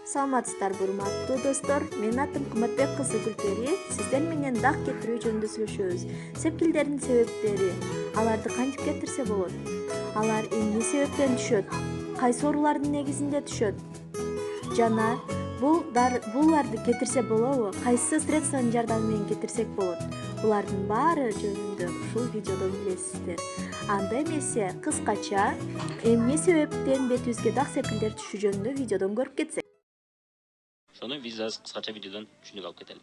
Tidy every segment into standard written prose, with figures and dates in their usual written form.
Саламатсыздарбы урматтуу достор, менин атым Кыматбек кызы Гүлпери. Сиздер менен дак кетирүү жөнүндө сүйлөшөбүз. Сепкилдердин себептери, аларды кантип кетирсе болот? Алар эмне себептен түшөт? Кайсы оорулардын негизинде түшөт? Жана буларды кетирсе болобу? Кайсы средствонун жардамы менен кетирсек болот? Булардын баары жөнүндө ушул видеодон билесиздер. Анда эмесе кыскача эмне себептен бетибизге дак сепкилдер түшүү жөнүндө видеодон көрүп кетсек. Сону биз аз кыскача видеодон түшүнүп алып кетели.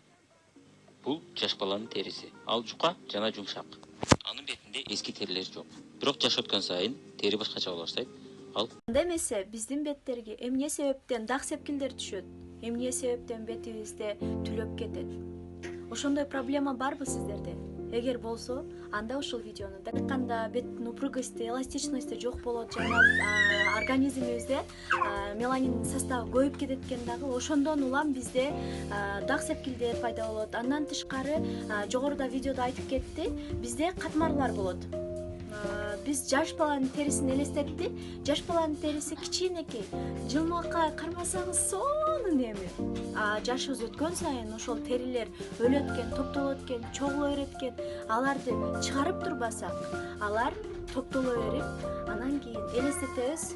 Бул жаш баланын териси. Ал жука жана жумшак. Анын бетинде эски терилер жок. Бирок жаш өткөн сайын тери башкача боло баштайт. Анда эмесе биздин беттерге эмне себептен дак сепкилдер түшөт? Эмне себептен бетибизде түлөп кетет? Ошондой проблема барбы сиздерде? Эгер болсо, анда ушул видеону дайканда беттин упругости, эластичности жок болот жана организмибизде меланин составы көбөйүп кетет экен дагы. Ошондон улам бизде дак сепкилдер пайда болот. Андан тышкары жогоруда видеодо айтып кетти, бизде катмарлар болот. Биз жаш баланын терисин элестетти. Жаш баланын териси кичинекей, жылмакка кармасаңыз сонун эми. Жашыбыз өткөн сайын ошол терилер өлөт экен, топтолот экен, чогула берет экен. Аларды чыгарып турбасак, алар топтоло берип, анан кийин элестетебиз.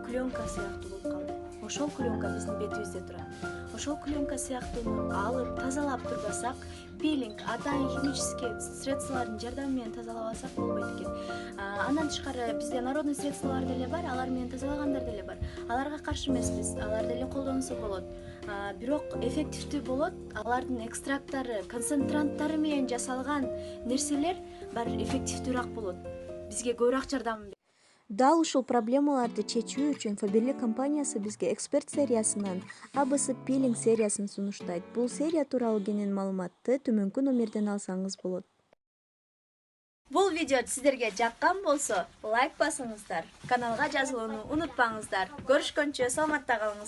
Клёнка сыяктуу болуп калды. Ошол клёнка биздин бетибизде турат. Ошол клёнка сыяктууну алып тазалап турбасак, пилинг, атайын химический средстволордун жардамы менен тазалабасак болбойт экен. Андан тышкары бизде народный средстволор деле бар, алар менен тазалагандар деле бар. Аларга каршы эмеспиз, алар деле колдонсо болот. Бирок эффективдүү болот. Алардын экстракттары, концентранттары менен жасалган нерселер баары эффективдүүрөөк болот. Бизге көбүрөөк жардам берет. Дал ушул проблемаларды чечүү үчүн Faberlic компаниясы бизге эксперт сериясынан ABS Peeling сериясын сунуштайт. Бул серия тууралуу кенен маалыматты төмөнкү номерден алсаңыз болот. Бул видео сиздерге жаккан болсо, лайк басыңыздар, каналга жазылууну унутпаңыздар. Көрүшкөнчө саламатта калыңыздар.